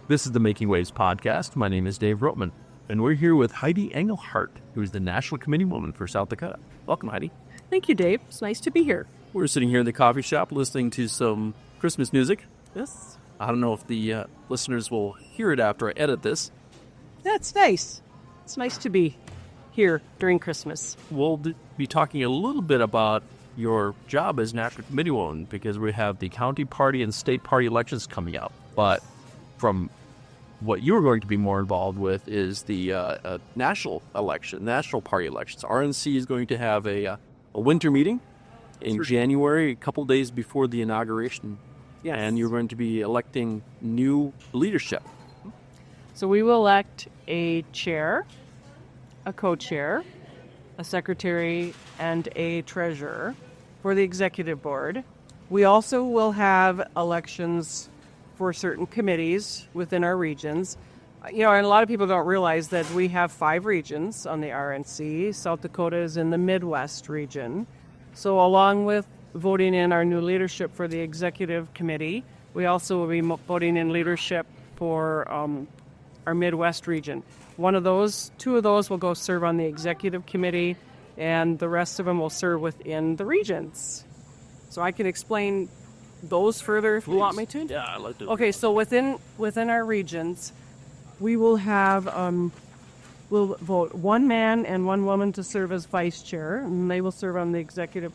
This is the Making Waves podcast. My name is Dave Rotman, and we're here with Heidi Engelhart, who is the National Committeewoman for South Dakota. Welcome, Heidi. Thank you, Dave. It's nice to be here. We're sitting here in the coffee shop listening to some Christmas music. Yes. I don't know if the listeners will hear it after I edit this. That's nice. It's nice to be here during Christmas. We'll be talking a little bit about your job as National Committeewoman because we have the county party and state party elections coming up. But from what you're going to be more involved with is the national election, national party elections. RNC is going to have a winter meeting in January, a couple days before the inauguration. Yes. And you're going to be electing new leadership. So we will elect a chair, a co-chair, a secretary, and a treasurer for the executive board. We also will have elections for certain committees within our regions. And a lot of people don't realize that we have 5 regions on the RNC. South Dakota is in the Midwest region. So along with voting in our new leadership for the executive committee, we also will be voting in leadership for our Midwest region. Two of those will go serve on the executive committee, and the rest of them will serve within the regions. So I can explain those further if you want me to. Yeah, I'd like to. Okay, so within our regions, we will have we'll vote one man and one woman to serve as vice chair, and they will serve on the executive.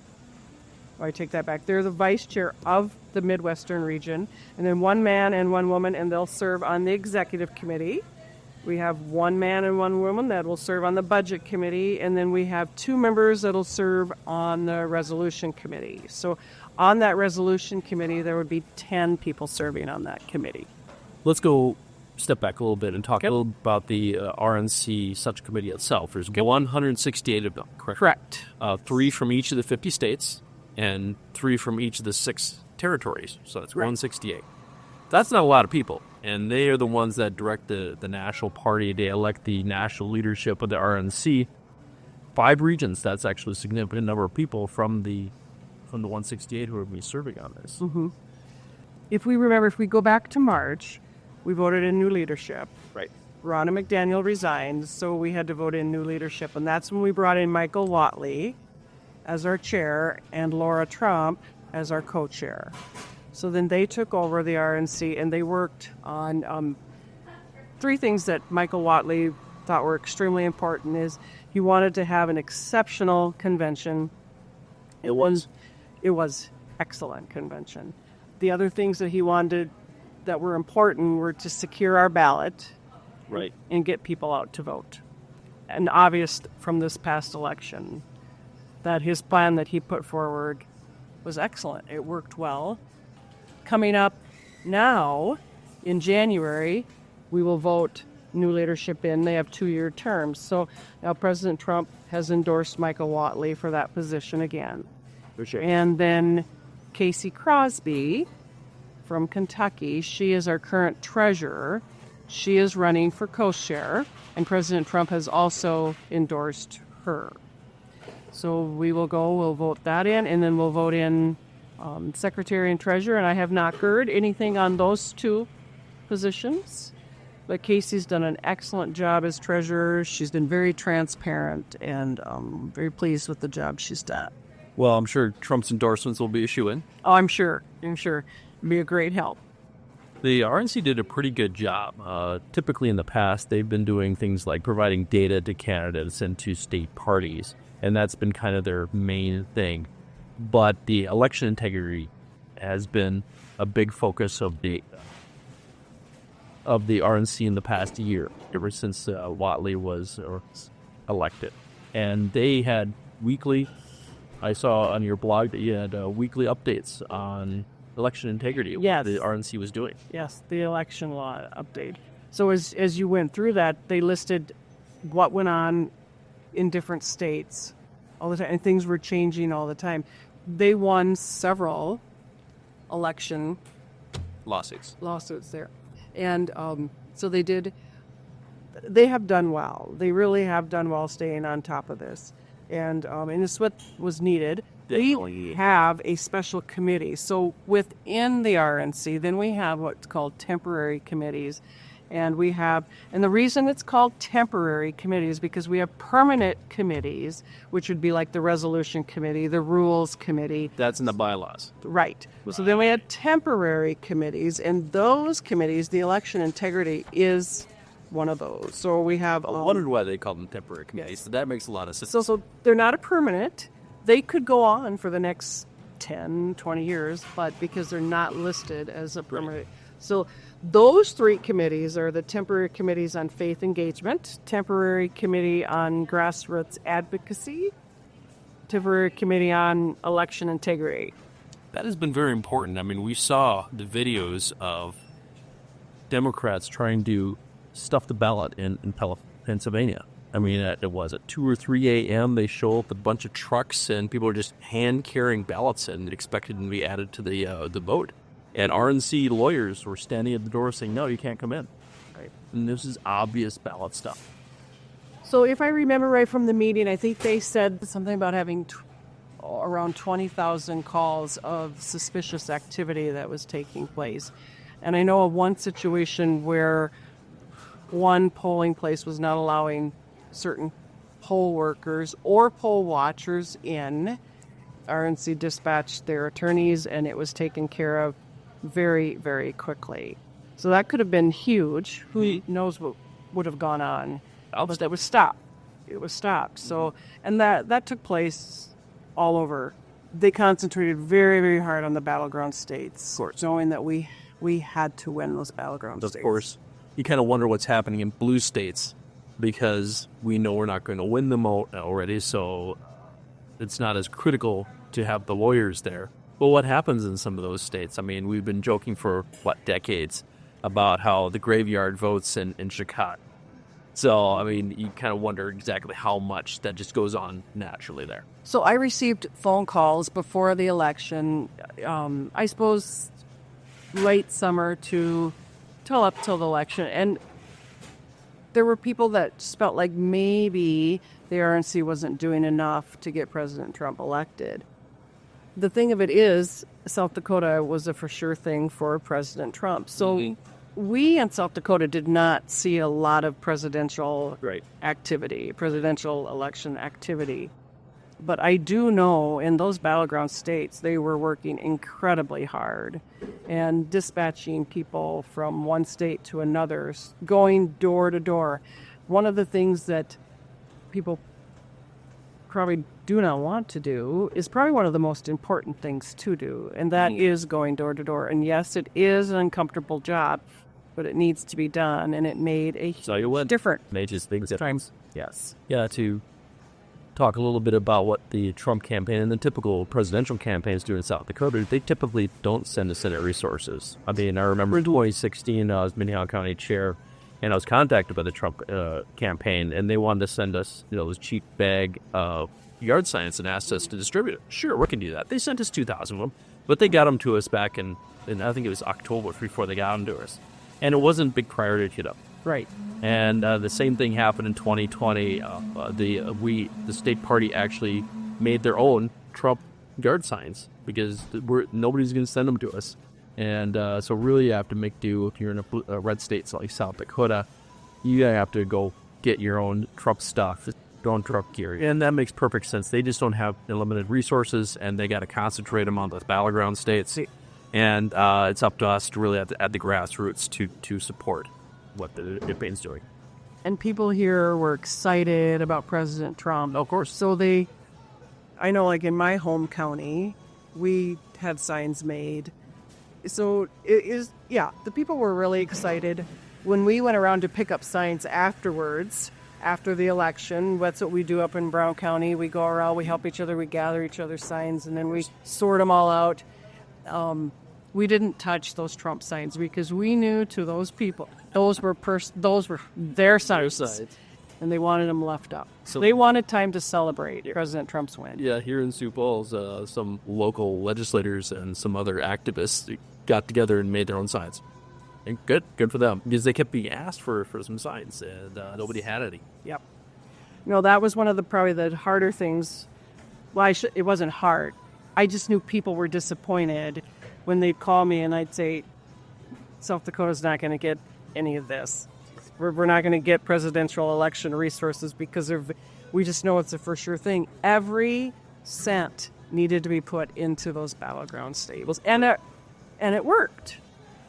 Oh, I take that back. They're the vice chair of the Midwestern region, and then one man and one woman, and they'll serve on the executive committee. We have one man and one woman that will serve on the budget committee, and then we have 2 members that will serve on the resolution committee. So on that resolution committee, there would be 10 people serving on that committee. Let's go step back a little bit and talk a little about the RNC such committee itself. There's 168 of them, correct? Correct. 3 from each of the 50 states and 3 from each of the 6 territories. So that's 168. That's not a lot of people. And they are the ones that direct the national party. They elect the national leadership of the RNC. 5 regions, that's actually a significant number of people from the 168 who are going to be serving on this. Mm-hmm. If we go back to March, we voted in new leadership. Right. Ronna McDaniel resigned, so we had to vote in new leadership. And that's when we brought in Michael Whatley as our chair and Laura Trump as our co-chair. So then they took over the RNC, and they worked on 3 things that Michael Whatley thought were extremely important. Is he wanted to have an exceptional convention. It was excellent convention. The other things that he wanted that were important were to secure our ballot, right, and get people out to vote. And obvious from this past election that his plan that he put forward was excellent. It worked well. Coming up now in January, we will vote new leadership in. They have 2-year terms. So now President Trump has endorsed Michael Whatley for that position again. For sure. And then Casey Crosby from Kentucky, she is our current treasurer. She is running for co-chair, and President Trump has also endorsed her. So we'll vote that in, and then we'll vote in secretary and treasurer, and I have not heard anything on those 2 positions. But Casey's done an excellent job as treasurer. She's been very transparent, and very pleased with the job she's done. Well, I'm sure Trump's endorsements will be a shoo-in. Oh, I'm sure. It'd be a great help. The RNC did a pretty good job. Typically in the past, they've been doing things like providing data to candidates and to state parties, and that's been kind of their main thing. But the election integrity has been a big focus of the RNC in the past year, ever since Whatley was elected. And they had weekly, I saw on your blog that you had weekly updates on election integrity, yes, what the RNC was doing. Yes, the election law update. So as you went through that, they listed what went on in different states all the time, and things were changing all the time. They won several election Lawsuits there. And so they have done well. They really have done well staying on top of this. And it's what was needed. We have a special committee. So within the RNC, then we have what's called temporary committees. And the reason it's called temporary committees is because we have permanent committees, which would be like the resolution committee, the rules committee. That's in the bylaws. Right. So then we had temporary committees, and those committees, the election integrity is one of those. So we have... I wondered why they called them temporary committees. Yes. So that makes a lot of sense. So they're not a permanent. They could go on for the next 10, 20 years, but because they're not listed as a permanent. So those three committees are the temporary committees on faith engagement, temporary committee on grassroots advocacy, temporary committee on election integrity. That has been very important. I mean, we saw the videos of Democrats trying to stuff the ballot in Pennsylvania. I mean, it was at 2 or 3 a.m. They show up with a bunch of trucks, and people are just hand-carrying ballots and expected to be added to the vote. And RNC lawyers were standing at the door saying, no, you can't come in. Right. And this is obvious ballot stuff. So if I remember right from the meeting, I think they said something about having around 20,000 calls of suspicious activity that was taking place. And I know of one situation where one polling place was not allowing certain poll workers or poll watchers in. RNC dispatched their attorneys, and it was taken care of very, very quickly. So that could have been huge. Who knows what would have gone on? But that was stopped. It was stopped. So, and that took place all over. They concentrated very, very hard on the battleground states, knowing that we had to win those battleground states. Of course, you kind of wonder what's happening in blue states because we know we're not going to win them already, so it's not as critical to have the lawyers there. But what happens in some of those states? I mean, we've been joking for, decades about how the graveyard votes in Chicago. So, I mean, you kind of wonder exactly how much that just goes on naturally there. So I received phone calls before the election, I suppose late summer till up till the election. And there were people that just felt like maybe the RNC wasn't doing enough to get President Trump elected. The thing of it is, South Dakota was a for sure thing for President Trump. So we in South Dakota did not see a lot of presidential activity, presidential election activity. But I do know in those battleground states, they were working incredibly hard and dispatching people from one state to another, going door to door. One of the things that people probably do not want to do is probably one of the most important things to do, and that is going door to door. And yes, it is an uncomfortable job, but it needs to be done, and it made a huge difference. Major things at times. Yes. Yeah, to talk a little bit about what the Trump campaign and the typical presidential campaigns do in South Dakota, they typically don't send us Senate resources. I mean, I remember in 2016, I was Minnehaha County chair, and I was contacted by the Trump campaign, and they wanted to send us, this cheap bag of yard signs and asked us to distribute it. Sure, we can do that. They sent us 2,000 of them, but they got them to us back in I think it was October before they got them to us. And it wasn't a big priority to hit up. Right. And the same thing happened in 2020. The state party actually made their own Trump yard signs because nobody's going to send them to us. And so really you have to make do. If you're in a red state like South Dakota, you have to go get your own Trump stuff, your own Trump gear. And that makes perfect sense. They just don't have unlimited resources, and they got to concentrate them on the battleground states. And it's up to us to really at the grassroots to support what the campaign's doing. And people here were excited about President Trump. Of course. So I know like in my home county, we had signs made. So the people were really excited. When we went around to pick up signs afterwards, after the election, that's what we do up in Brown County. We go around, we help each other, we gather each other's signs, and then we sort them all out. We didn't touch those Trump signs because we knew to those people, those were their signs, and they wanted them left up. So they wanted time to celebrate President Trump's win. Yeah, here in Sioux Falls, some local legislators and some other activists got together and made their own signs. And good for them, because they kept being asked for some signs, and nobody had any. Yep. That was one of probably the harder things it wasn't hard. I just knew people were disappointed when they'd call me and I'd say, South Dakota's not going to get any of this. We're not going to get presidential election resources because we just know it's a for sure thing. Every cent needed to be put into those battleground states, and it worked.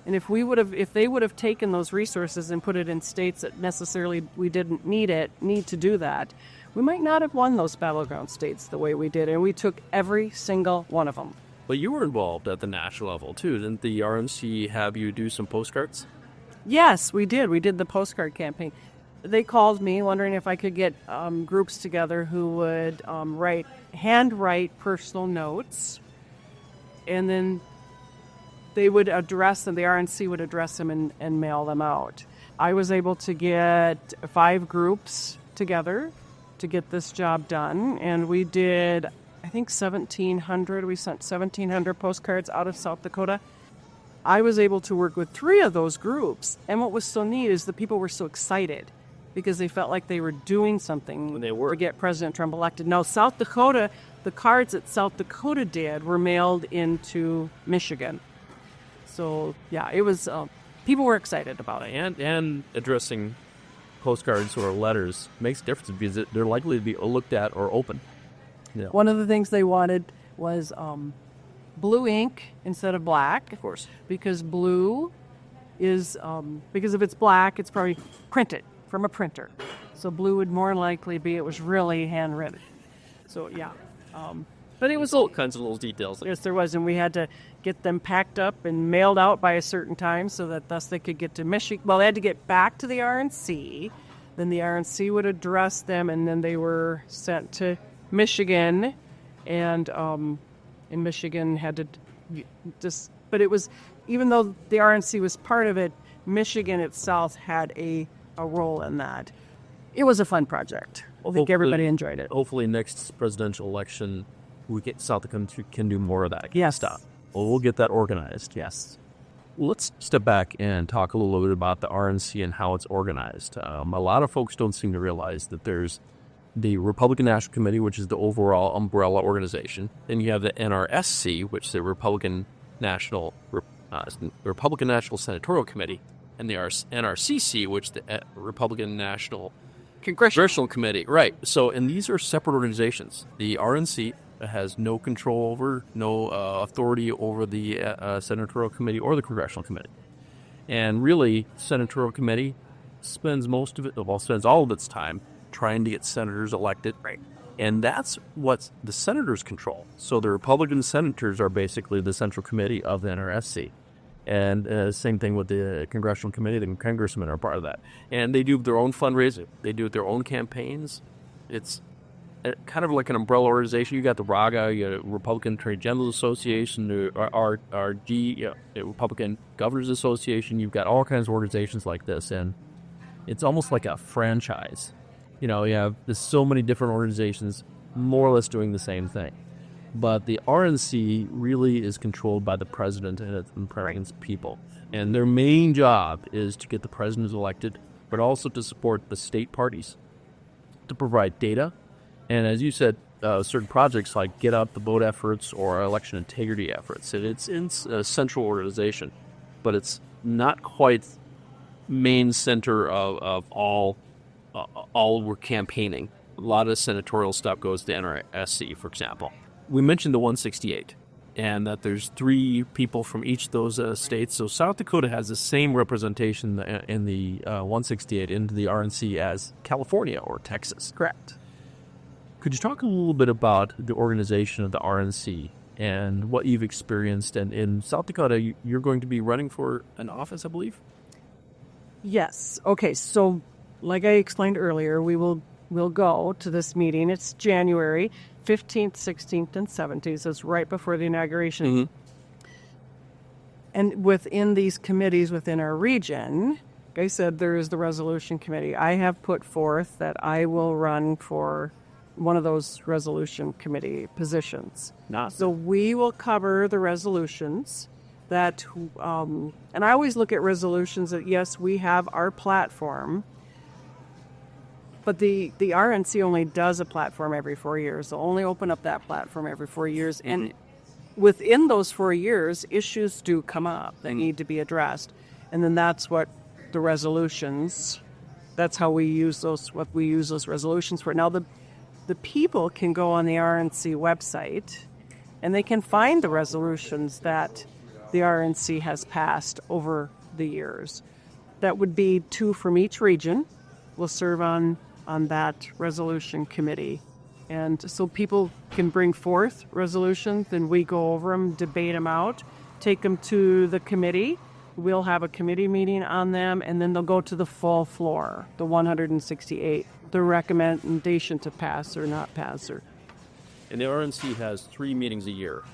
And if they would have taken those resources and put it in states that necessarily we didn't need to do that, we might not have won those battleground states the way we did. And we took every single one of them. But you were involved at the national level, too. Didn't the RNC have you do some postcards? Yes, we did. We did the postcard campaign. They called me wondering if I could get groups together who would handwrite personal notes, and then they would address them. The RNC would address them and mail them out. I was able to get 5 groups together to get this job done, and we did, I think, 1,700. We sent 1,700 postcards out of South Dakota. I was able to work with 3 of those groups, and what was so neat is the people were so excited because they felt like they were doing something when they were to get President Trump elected. Now, South Dakota, the cards that South Dakota did were mailed into Michigan. So, yeah, it was, people were excited about it. And addressing postcards or letters makes a difference because they're likely to be looked at or open. Yeah. One of the things they wanted was blue ink instead of black. Of course. Because blue is, because if it's black, it's probably printed from a printer. So blue would more likely be it was really handwritten. So, yeah. But it was all kinds of little details. Yes, there was. And we had to get them packed up and mailed out by a certain time so that thus they could get to Michigan. Well, they had to get back to the RNC. Then the RNC would address them, and then they were sent to Michigan. And in Michigan had to just, but it was, even though the RNC was part of it, Michigan itself had a role in that. It was a fun project. I think everybody enjoyed it. Hopefully next presidential election, South Dakota can do more of that yes. stuff. We'll get that organized, yes. Let's step back and talk a little bit about the RNC and how it's organized. A lot of folks don't seem to realize that there's the Republican National Committee, which is the overall umbrella organization. Then you have the NRSC, which is the Republican National Senatorial Committee, and the NRCC, which is the Republican National Congressional Committee. Right. So, and these are separate organizations. The RNC has no control over, no authority over the Senatorial Committee or the Congressional Committee. And really, Senatorial Committee spends all of its time trying to get senators elected. Right. And that's what the senators control. So the Republican senators are basically the central committee of the NRSC. And same thing with the Congressional Committee. The congressmen are part of that. And they do their own fundraising. They do their own campaigns. It's kind of like an umbrella organization. You got the RAGA, you got Republican Attorney General Association, the RG, Republican Governors Association. You've got all kinds of organizations like this. And it's almost like a franchise. You have there's so many different organizations more or less doing the same thing. But the RNC really is controlled by the president and the president's people. And their main job is to get the president elected, but also to support the state parties, to provide data. And as you said, certain projects like get out the vote efforts or election integrity efforts. And it's in a central organization, but it's not quite main center of all we're campaigning. A lot of senatorial stuff goes to NRSC, for example. We mentioned the 168, and that there's 3 people from each of those states. So South Dakota has the same representation in the 168 into the RNC as California or Texas. Correct. Could you talk a little bit about the organization of the RNC and what you've experienced? And in South Dakota, you're going to be running for an office, I believe? Yes. Okay, so like I explained earlier, we'll go to this meeting. It's January 15th, 16th, and 17th. So it's right before the inauguration. Mm-hmm. And within these committees within our region, like I said, there is the resolution committee. I have put forth that I will run for one of those resolution committee positions. Nice. So we will cover the resolutions that, and I always look at resolutions that, yes, we have our platform, But the RNC only does a platform every 4 years. They'll only open up that platform every 4 years. And within those 4 years, issues do come up that need to be addressed. And then that's what the resolutions, that's how we use those, what we use those resolutions for. Now, the people can go on the RNC website and they can find the resolutions that the RNC has passed over the years. That would be 2 from each region will serve on that resolution committee. And so people can bring forth resolutions, and we go over them, debate them out, take them to the committee. We'll have a committee meeting on them, and then they'll go to the full floor, the 168, the recommendation to pass or not pass. And the RNC has 3 meetings a year.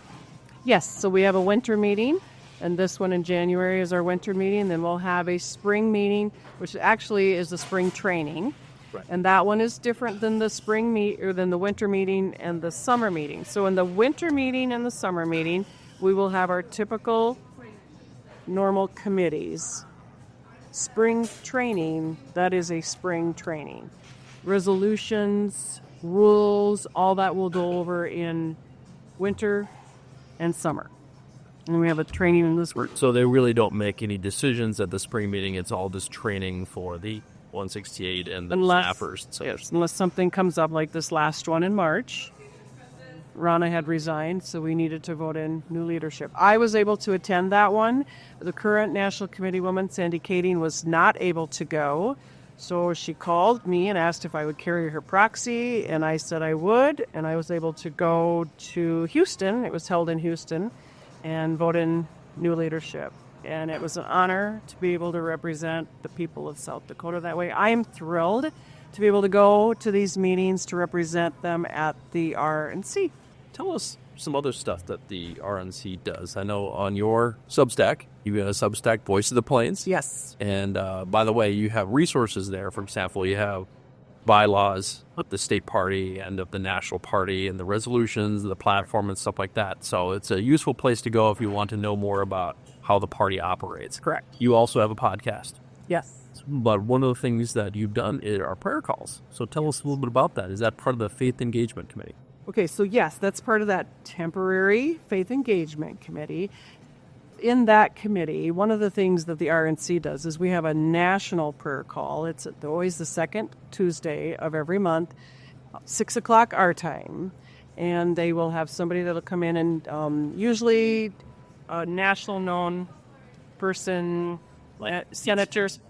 Yes, so we have a winter meeting, and this one in January is our winter meeting. Then we'll have a spring meeting, which actually is the spring training. Right. And that one is different than than the winter meeting and the summer meeting. So in the winter meeting and the summer meeting, we will have our typical normal committees. Spring training, that is a spring training. Resolutions, rules, all that we'll go over in winter and summer. And we have a training in this work. So they really don't make any decisions at the spring meeting. It's all just training for the 168 and the staffers. So. Yes, unless something comes up like this last one in March. Rana had resigned, so we needed to vote in new leadership. I was able to attend that one. The current National Committeewoman Sandye Kading was not able to go. So she called me and asked if I would carry her proxy, and I said I would, and I was able to go to Houston. It was held in Houston, and vote in new leadership. And it was an honor to be able to represent the people of South Dakota that way. I am thrilled to be able to go to these meetings to represent them at the RNC. Tell us some other stuff that the RNC does. I know on your Substack, you have a Substack, Voice of the Plains. Yes. And by the way, you have resources there. For example, you have bylaws of the state party and of the national party and the resolutions, the platform and stuff like that. So it's a useful place to go if you want to know more about how the party operates. Correct. You also have a podcast. Yes. But one of the things that you've done are prayer calls. So tell us a little bit about that. Is that part of the Faith Engagement Committee? Okay, so yes, that's part of that temporary Faith Engagement Committee. In that committee, one of the things that the RNC does is we have a national prayer call. It's always the second Tuesday of every month, 6 o'clock our time. And they will have somebody that will come in and usually a national known person, senators.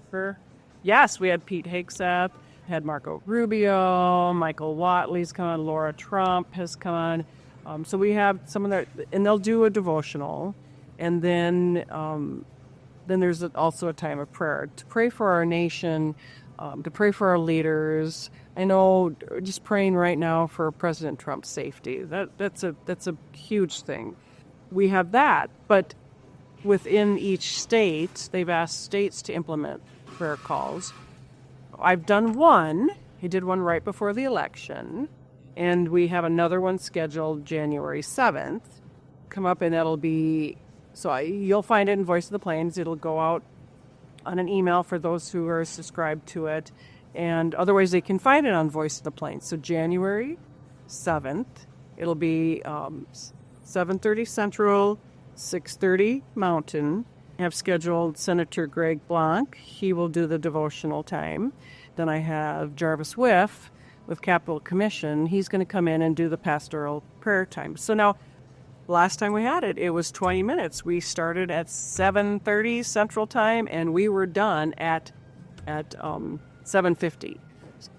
Yes, we had Pete Hegseth, had Marco Rubio, Michael Watley's come on, Laura Trump has come on. So we have some of that, and they'll do a devotional. And then there's also a time of prayer to pray for our nation, to pray for our leaders. I know just praying right now for President Trump's safety. That's a huge thing. We have that, but within each state, they've asked states to implement prayer calls. I've done one. I did one right before the election, and we have another one scheduled January 7th. Come up, and that'll be. So you'll find it in Voice of the Plains. It'll go out on an email for those who are subscribed to it. And otherwise, they can find it on Voice of the Plains. So January 7th, it'll be 7:30 Central, 6:30 Mountain. I have scheduled Senator Greg Blanc. He will do the devotional time. Then I have Jarvis Whiff with Capitol Commission. He's going to come in and do the pastoral prayer time. So now, last time we had it, it was 20 minutes. We started at 7:30 Central Time, and we were done at 7:50.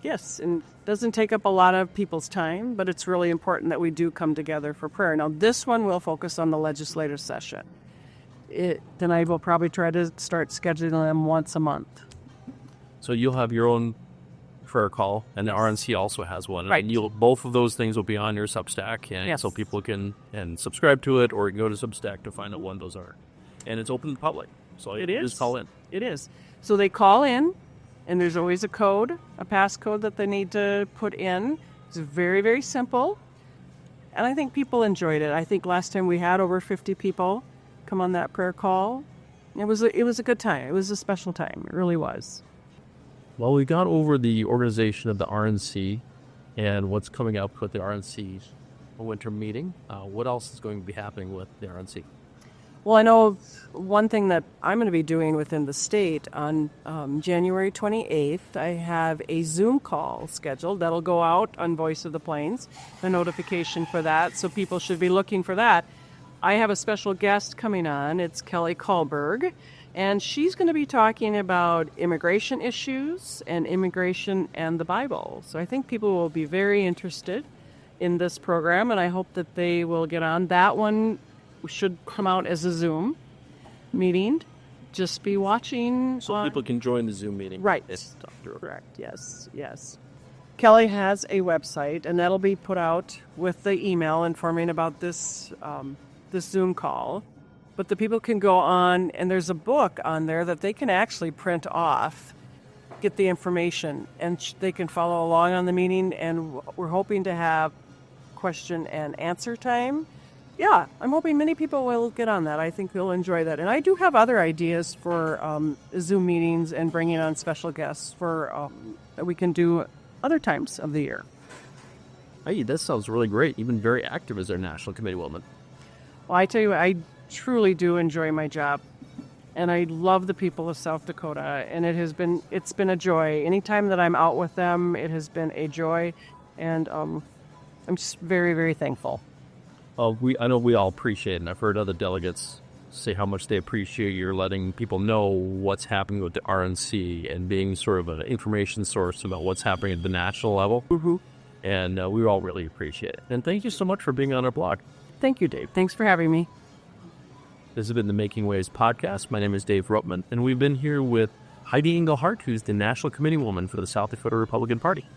Yes, and it doesn't take up a lot of people's time, but it's really important that we do come together for prayer. Now, this one will focus on the legislative session. Then I will probably try to start scheduling them once a month. So you'll have your own prayer call, and the RNC also has one. Right. And both of those things will be on your Substack, and Yes. so people can subscribe to it, or you can go to Substack to find out when those are. And it's open to the public, so you just call in. It is. So they call in, and there's always a code, a passcode that they need to put in. It's very, very simple, and I think people enjoyed it. I think last time we had over 50 people come on that prayer call. It was a good time. It was a special time. It really was. Well, we got over the organization of the RNC and what's coming up with the RNC winter meeting. What else is going to be happening with the RNC? Well, I know one thing that I'm going to be doing within the state on January 28th, I have a Zoom call scheduled that'll go out on Voice of the Plains, a notification for that, so people should be looking for that. I have a special guest coming on. It's Kelly Kullberg, and she's going to be talking about immigration issues and immigration and the Bible. So I think people will be very interested in this program, and I hope that they will get on. That one should come out as a Zoom meeting. Just be watching. So people can join the Zoom meeting. Right. Correct. Yes. Kelly has a website, and that'll be put out with the email informing about this Zoom call. But the people can go on, and there's a book on there that they can actually print off, get the information, and they can follow along on the meeting. And we're hoping to have question and answer time. Yeah, I'm hoping many people will get on that. I think they'll enjoy that. And I do have other ideas for Zoom meetings and bringing on special guests for that we can do other times of the year. Hey, that sounds really great. Even very active as our National Committeewoman. Well, I tell you, I truly do enjoy my job. And I love the people of South Dakota. And it's been a joy. Anytime that I'm out with them, it has been a joy. And I'm just very, very thankful. I know we all appreciate it, and I've heard other delegates say how much they appreciate you're letting people know what's happening with the RNC and being sort of an information source about what's happening at the national level. Mm-hmm. And we all really appreciate it. And thank you so much for being on our blog. Thank you, Dave. Thanks for having me. This has been the Making Waves podcast. My name is Dave Rotman, and we've been here with Heidi Engelhart, who's the National Committeewoman for the South Dakota Republican Party.